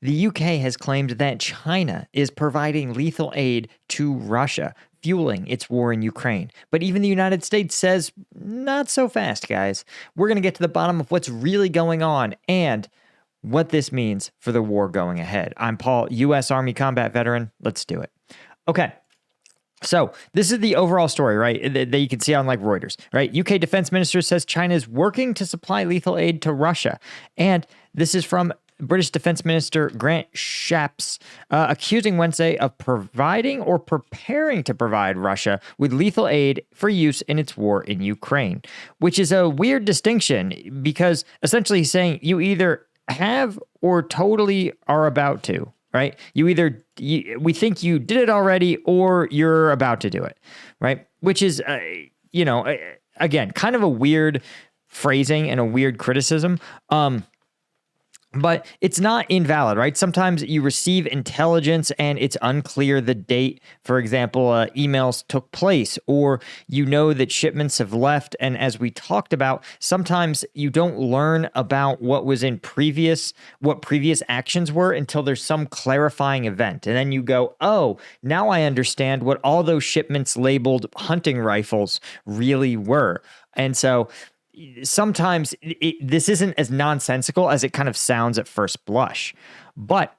The UK has claimed that China is providing lethal aid to Russia, fueling its war in Ukraine. But even the United States says, not so fast, guys. We're going to get to the bottom of what's really going on and what this means for the war going ahead. I'm Paul, U.S. Army combat veteran. Let's do it. Okay. So this is the overall story, right, that you can see on like Reuters, right? UK defense minister says China is working to supply lethal aid to Russia. And this is from British Defense Minister Grant Shapps, accusing Wednesday of providing or preparing to provide Russia with lethal aid for use in its war in Ukraine, which is a weird distinction because essentially he's saying you either have or totally are about to. Right? We think you did it already or you're about to do it, right? Which is, again, kind of a weird phrasing and a weird criticism. But it's not invalid, right? Sometimes you receive intelligence and it's unclear the date, for example, emails took place, or you know that shipments have left. And as we talked about, sometimes you don't learn about what was in what previous actions were until there's some clarifying event. And then you go, oh, now I understand what all those shipments labeled hunting rifles really were. And so sometimes this isn't as nonsensical as it kind of sounds at first blush, but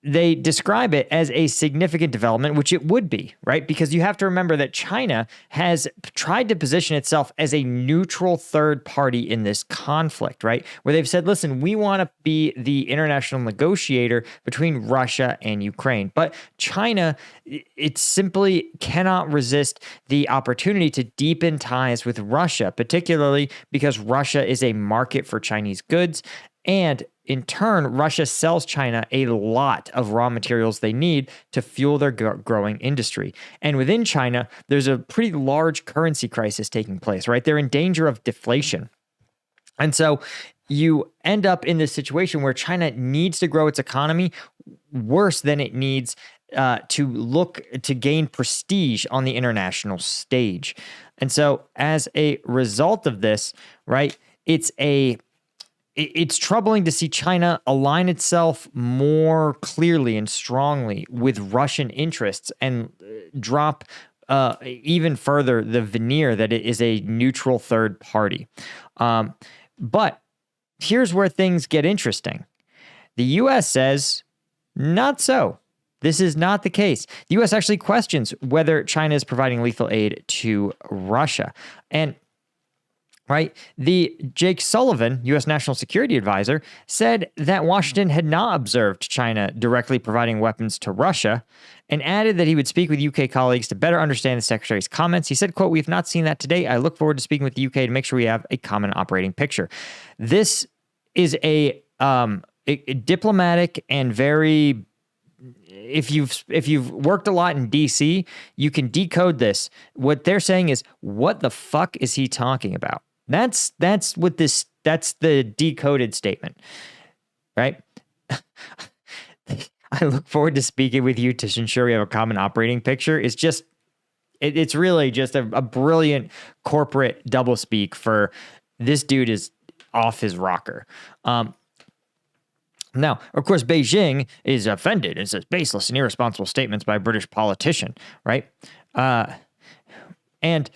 they describe it as a significant development, which it would be, right? Because you have to remember that China has tried to position itself as a neutral third party in this conflict, right? Where they've said, listen, we want to be the international negotiator between Russia and Ukraine. But China, it simply cannot resist the opportunity to deepen ties with Russia, particularly because Russia is a market for Chinese goods. And in turn, Russia sells China a lot of raw materials they need to fuel their growing industry. And within China, there's a pretty large currency crisis taking place, right? They're in danger of deflation. And so you end up in this situation where China needs to grow its economy worse than it needs to look to gain prestige on the international stage. And so as a result of this, right, it's troubling to see China align itself more clearly and strongly with Russian interests and drop even further the veneer that it is a neutral third party. But here's where things get interesting. The U.S. says, not so. This is not the case. The U.S. actually questions whether China is providing lethal aid to Russia. And right, the Jake Sullivan, U.S. National Security Advisor, said that Washington had not observed China directly providing weapons to Russia and added that he would speak with UK colleagues to better understand the secretary's comments. He said, quote, "We have not seen that today. I look forward to speaking with the UK to make sure we have a common operating picture." This is a diplomatic and very... If you've worked a lot in DC, you can decode this. What they're saying is, what the fuck is he talking about? That's the decoded statement, right? I look forward to speaking with you to ensure we have a common operating picture. It's really just a brilliant corporate doublespeak for this dude is off his rocker. Now, of course, Beijing is offended and says baseless and irresponsible statements by a British politician, right? And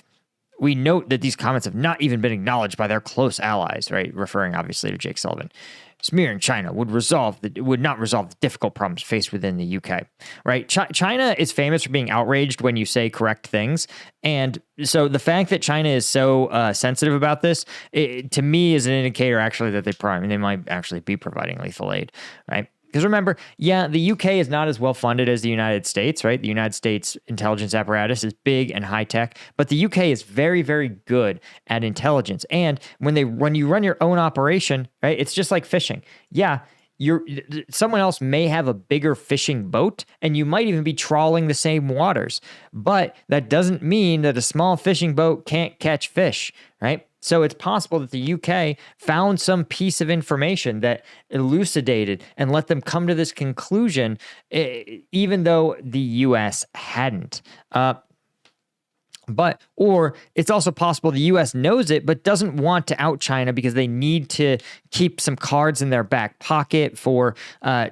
we note that these comments have not even been acknowledged by their close allies, right? Referring obviously to Jake Sullivan. Smearing China would not resolve the difficult problems faced within the UK, right? China is famous for being outraged when you say correct things. And so the fact that China is so sensitive about this, to me, is an indicator actually that they might actually be providing lethal aid, right? Because remember, the UK is not as well funded as the United States, right? The United States intelligence apparatus is big and high tech, but the UK is very, very good at intelligence. And when you run your own operation, right, it's just like fishing. Yeah, someone else may have a bigger fishing boat, and you might even be trawling the same waters, but that doesn't mean that a small fishing boat can't catch fish, right? So it's possible that the UK found some piece of information that elucidated and let them come to this conclusion, even though the US hadn't. Or it's also possible the U.S. knows it, but doesn't want to out China because they need to keep some cards in their back pocket for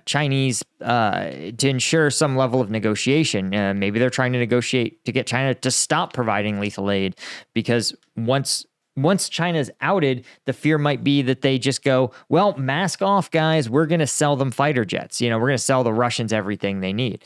Chinese to ensure some level of negotiation. Maybe they're trying to negotiate to get China to stop providing lethal aid, because once China's outed, the fear might be that they just go, well, mask off, guys. We're going to sell them fighter jets. We're going to sell the Russians everything they need.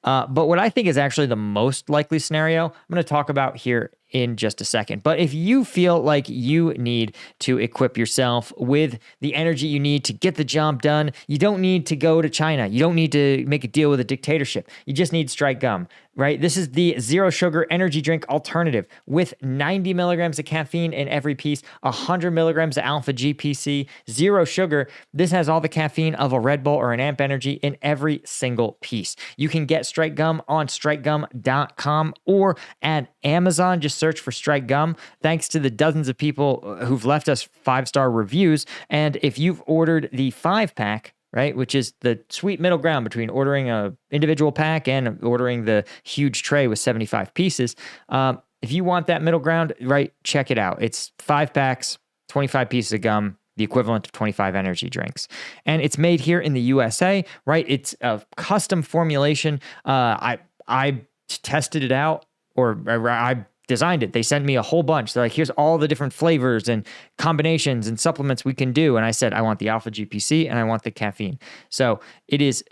But what I think is actually the most likely scenario, I'm going to talk about here in just a second. But if you feel like you need to equip yourself with the energy you need to get the job done, you don't need to go to China. You don't need to make a deal with a dictatorship. You just need Strike Gum, right? This is the zero sugar energy drink alternative with 90 milligrams of caffeine in every piece, 100 milligrams of alpha GPC, zero sugar. This has all the caffeine of a Red Bull or an Amp Energy in every single piece. You can get Strike Gum on strikegum.com or at Amazon. Just search for Strike Gum. Thanks to the dozens of people who've left us 5-star reviews. And if you've ordered the 5-pack, right, which is the sweet middle ground between ordering a individual pack and ordering the huge tray with 75 pieces, if you want that middle ground, right, check it out. It's 5 packs, 25 pieces of gum, the equivalent of 25 energy drinks. And it's made here in the USA, right? It's a custom formulation. I tested it out, or I designed it. They sent me a whole bunch. They're like, here's all the different flavors and combinations and supplements we can do. And I said, I want the alpha GPC and I want the caffeine. So it is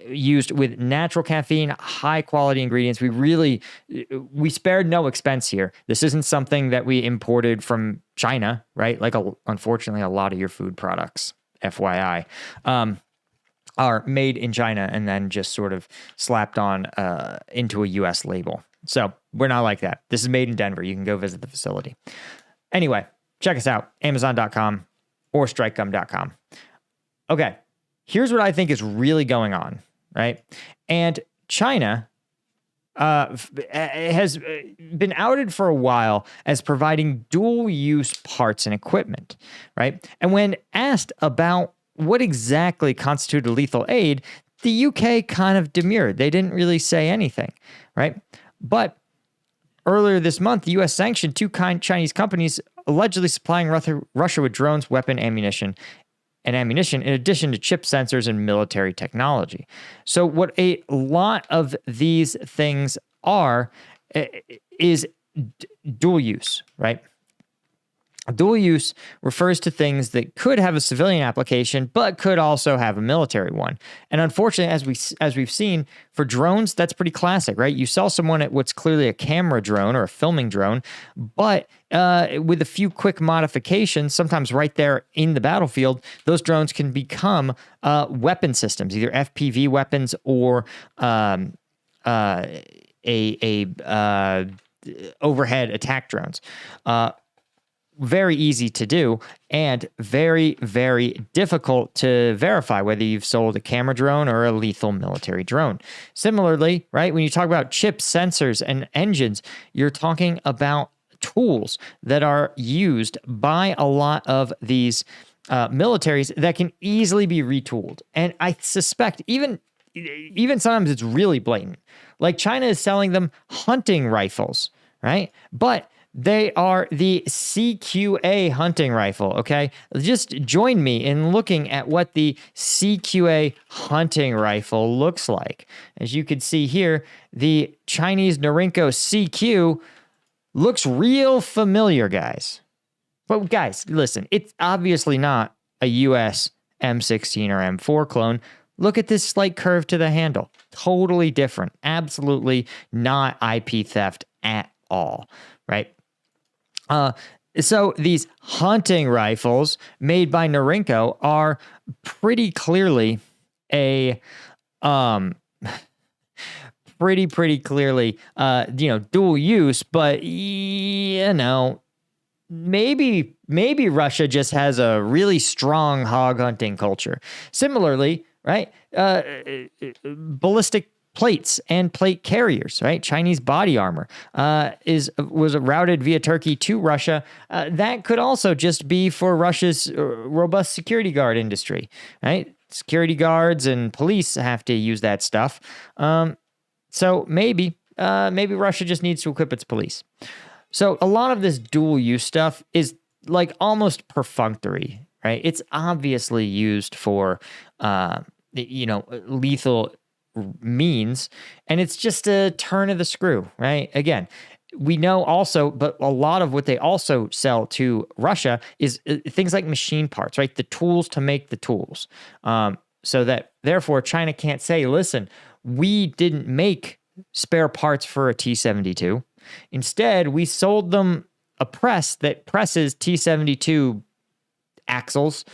used with natural caffeine, high quality ingredients. We spared no expense here. This isn't something that we imported from China, right? Like unfortunately, a lot of your food products, FYI, are made in China and then just sort of slapped on into a US label. So we're not like that. This is made in Denver. You can go visit the facility. Anyway, check us out, Amazon.com or strikegum.com. Okay, here's what I think is really going on, right? And China has been outed for a while as providing dual-use parts and equipment, right? And when asked about what exactly constituted lethal aid, the UK kind of demurred. They didn't really say anything, right? But earlier this month, the U.S. sanctioned 2 Chinese companies allegedly supplying Russia with drones, ammunition, in addition to chip sensors and military technology. So what a lot of these things are is dual use, right? Dual use refers to things that could have a civilian application, but could also have a military one. And unfortunately, as we've seen for drones, that's pretty classic, right? You sell someone at what's clearly a camera drone or a filming drone, but with a few quick modifications, sometimes right there in the battlefield, those drones can become weapon systems, either FPV weapons or overhead attack drones. Very easy to do and very, very difficult to verify whether you've sold a camera drone or a lethal military drone. Similarly, right, when you talk about chips, sensors, and engines, you're talking about tools that are used by a lot of these militaries that can easily be retooled. And I suspect even sometimes it's really blatant. Like China is selling them hunting rifles, right? But they are the CQA hunting rifle, okay? Just join me in looking at what the CQA hunting rifle looks like. As you can see here, the Chinese Norinco CQ looks real familiar, guys. But guys, listen, it's obviously not a US M16 or M4 clone. Look at this slight curve to the handle. Totally different. Absolutely not IP theft at all, right? So these hunting rifles made by Norinco are pretty clearly pretty clearly, dual use, but maybe Russia just has a really strong hog hunting culture. Similarly, right, ballistic plates and plate carriers, right? Chinese body armor was routed via Turkey to Russia. That could also just be for Russia's robust security guard industry, right? Security guards and police have to use that stuff. So maybe maybe Russia just needs to equip its police. So a lot of this dual use stuff is like almost perfunctory, right? It's obviously used for, lethal means, and it's just a turn of the screw, right? Again, we know also, but a lot of what they also sell to Russia is things like machine parts, right? The tools to make the tools. So that therefore China can't say, listen, we didn't make spare parts for a T-72. Instead, we sold them a press that presses T-72 axles,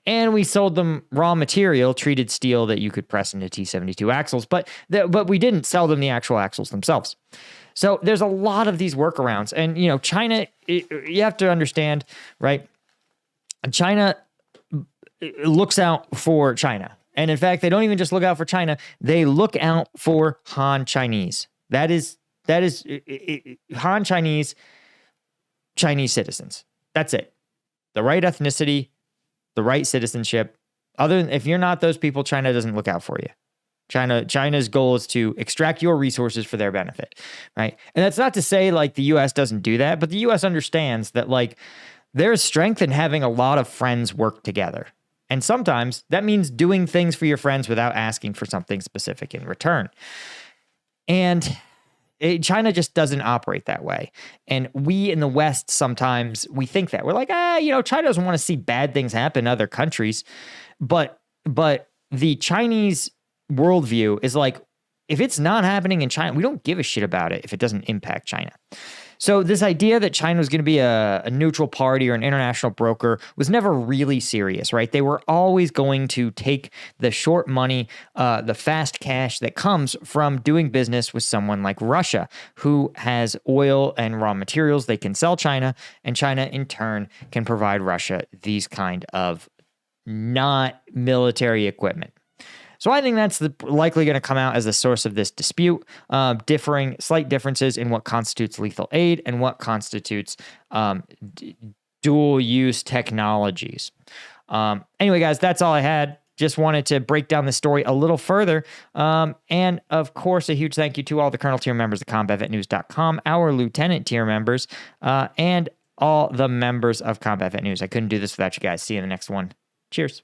and we sold them raw material, treated steel that you could press into T-72 axles, but we didn't sell them the actual axles themselves. So there's a lot of these workarounds. And, China, you have to understand, right? China looks out for China. And in fact, they don't even just look out for China. They look out for Han Chinese. That is Han Chinese citizens. That's it. The right ethnicity, the right citizenship. Other than if you're not those people, China doesn't look out for you. China's goal is to extract your resources for their benefit, right? And that's not to say like the U.S. doesn't do that, but the U.S. understands that like there's strength in having a lot of friends work together. And sometimes that means doing things for your friends without asking for something specific in return. And China just doesn't operate that way. And we in the West, sometimes we think that. We're like, China doesn't want to see bad things happen in other countries. But the Chinese worldview is like, if it's not happening in China, we don't give a shit about it if it doesn't impact China. So this idea that China was going to be a neutral party or an international broker was never really serious, right? They were always going to take the short money, the fast cash that comes from doing business with someone like Russia, who has oil and raw materials they can sell China, and China in turn can provide Russia these kind of not military equipment. So I think that's likely going to come out as the source of this dispute, slight differences in what constitutes lethal aid and what constitutes dual-use technologies. Anyway, guys, that's all I had. Just wanted to break down the story a little further. And, of course, a huge thank you to all the Colonel tier members of CombatVetNews.com, our Lieutenant tier members, and all the members of Combat Vet News. I couldn't do this without you guys. See you in the next one. Cheers.